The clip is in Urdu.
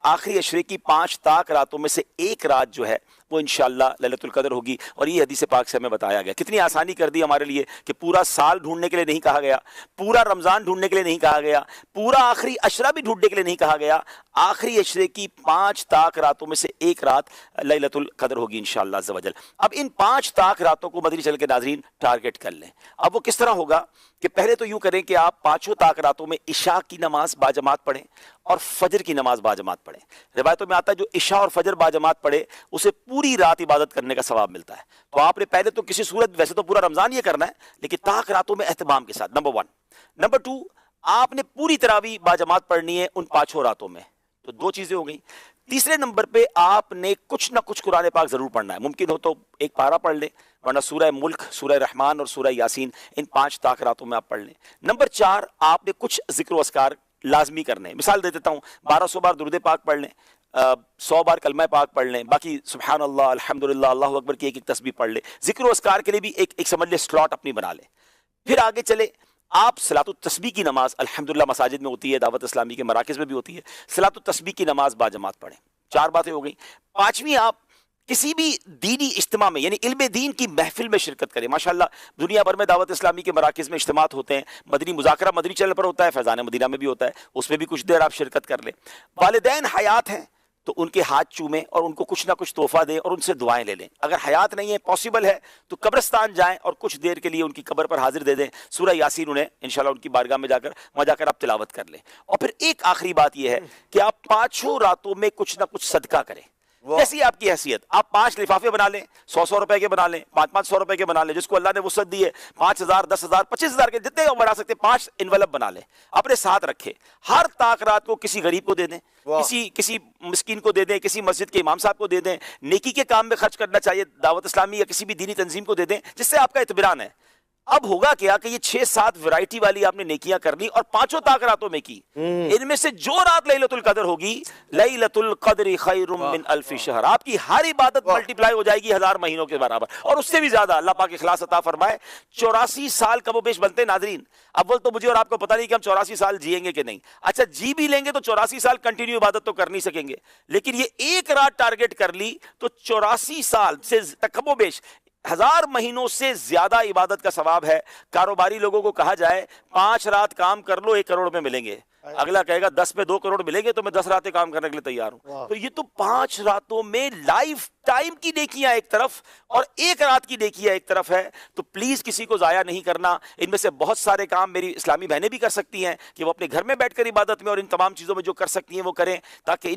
آخری عشرے کی 5 تاک راتوں میں سے ایک رات جو ہے وہ انشاءاللہ لیلۃ القدر ہوگی، اور یہ حدیث پاک سے ہمیں بتایا گیا۔ کتنی آسانی کر دی ہمارے لیے کہ پورا سال ڈھونڈنے کے لیے نہیں کہا گیا، پورا رمضان ڈھونڈنے کے لیے نہیں کہا گیا، پورا آخری عشرہ بھی ڈھونڈنے کے لیے نہیں کہا گیا، آخری عشرے کی 5 تاک راتوں میں سے ایک رات لیلۃ القدر ہوگی انشاءاللہ عز و جل۔ اب ان 5 تاک راتوں کو مدنی چینل کے ناظرین ٹارگٹ کر لیں۔ اب وہ کس طرح ہوگا کہ پہلے تو یوں کریں کہ آپ 5 تاک راتوں میں عشاء کی نماز باجماعت پڑھیں اور فجر کی نماز باجماعت پڑھیں۔ روایتوں میں آتا ہے جو عشاء اور فجر باجماعت پڑھے اسے پوری رات عبادت کرنے کا ثواب ملتا ہے۔ تو آپ نے پہلے تو کسی صورت، ویسے تو پورا رمضان یہ کرنا ہے لیکن تاک راتوں میں اہتمام کے ساتھ، نمبر 1۔ نمبر 2، آپ نے پوری تراویح باجماعت پڑھنی ہے ان 5 راتوں میں۔ تو 2 چیزیں ہو گئیں۔ تیسرے نمبر پہ آپ نے کچھ نہ کچھ قرآن پاک ضرور پڑھنا ہے، ممکن ہو تو ایک پارہ پڑھ لیں، ورنہ سورہ ملک، سورہ رحمان اور سورہ یاسین ان 5 تاک راتوں میں آپ پڑھ لیں۔ نمبر 4، آپ نے کچھ ذکر و اذکار لازمی کرنے ہیں۔ مثال دے دیتا ہوں، 1200 بار درود پاک پڑھ لیں، 100 بار کلمہ پاک پڑھ لیں، باقی سبحان اللہ، الحمدللہ، اللہ اکبر کی ایک تسبیح پڑھ لیں۔ ذکر و اذکار کے لیے بھی ایک سمجھ لیں سلاٹ اپنی بنا لیں۔ پھر آگے چلے، آپ صلاۃ التسبیح کی نماز الحمدللہ مساجد میں ہوتی ہے، دعوت اسلامی کے مراکز میں بھی ہوتی ہے، صلاۃ التسبیح کی نماز باجماعت پڑھیں۔ 4 باتیں ہو گئیں۔ 5ویں، آپ کسی بھی دینی اجتماع میں یعنی علم دین کی محفل میں شرکت کریں۔ ماشاءاللہ دنیا بھر میں دعوت اسلامی کے مراکز میں اجتماعات ہوتے ہیں، مدنی مذاکرہ مدنی چینل پر ہوتا ہے، فیضان مدینہ میں بھی ہوتا ہے، اس میں بھی کچھ دیر آپ شرکت کر لیں۔ والدین حیات ہیں تو ان کے ہاتھ چومیں اور ان کو کچھ نہ کچھ تحفہ دیں اور ان سے دعائیں لے لیں۔ اگر حیات نہیں ہے، پاسبل ہے، تو قبرستان جائیں اور کچھ دیر کے لیے ان کی قبر پر حاضر دے دیں، سورہ یاسین انہیں انشاءاللہ ان کی بارگاہ میں وہاں جا کر آپ تلاوت کر لیں۔ اور پھر ایک آخری بات یہ ہے کہ آپ 5 راتوں میں کچھ نہ کچھ صدقہ کریں، جیسی آپ کی حیثیت۔ آپ 5 لفافے بنا لیں، 100 روپے کے بنا لیں، 500 روپے کے بنا لیں، جس کو اللہ نے وسعت دی ہے، 5000، 10,000، 25,000 کے جتنے آپ بنا سکتے 5 انویلپ بنا لیں، اپنے ساتھ رکھے۔ ہر تاک رات کو کسی غریب کو دے دیں، کسی مسکین کو دے دیں، کسی مسجد کے امام صاحب کو دے دیں، نیکی کے کام میں خرچ کرنا چاہیے، دعوت اسلامی یا کسی بھی دینی تنظیم کو دے دیں جس سے آپ کا اطمینان ہے۔ اب ہوگا کیا کہ یہ 6-7 ورائٹی والی آپ نے نیکیاں کر لی اور 5 تاک راتوں میں کی، ان میں سے جو رات لیلۃ القدر ہوگی، لیلۃ القدر خیر من الف شہر، آپ کی ہر عبادت ملٹیپلائی ہو جائے گی 1000 مہینوں کے برابر، اور اس سے بھی زیادہ۔ اللہ پاک اخلاص عطا فرمائے۔ 84 سال کم و بیش بنتے ہیں ناظرین۔ اول تو مجھے اور آپ کو پتہ نہیں کہ ہم 84 سال جیئیں گے کہ نہیں، اچھا جی بھی لیں گے تو 84 سال کنٹینیو عبادت تو کر نہیں سکیں گے، لیکن یہ ایک رات ٹارگٹ کر لی تو 84 سال سے کم و بیش 1000 مہینوں سے زیادہ عبادت کا ثواب ہے۔ کاروباری لوگوں کو کہا جائے 5 رات کام کر لو 1 کروڑ میں ملیں گے، اگلا کہے گا 10 پہ 2 کروڑ ملیں گے تو میں 10 راتیں کام کرنے کے لیے تیار ہوں۔ تو یہ تو 5 راتوں میں لائف ٹائم کی نیکیاں ایک طرف اور 1 رات کی نیکیاں ایک طرف ہے، تو پلیز کسی کو ضائع نہیں کرنا۔ ان میں سے بہت سارے کام میری اسلامی بہنیں بھی کر سکتی ہیں کہ وہ اپنے گھر میں بیٹھ کر عبادت میں اور ان تمام چیزوں میں جو کر سکتی ہیں وہ کریں، تاکہ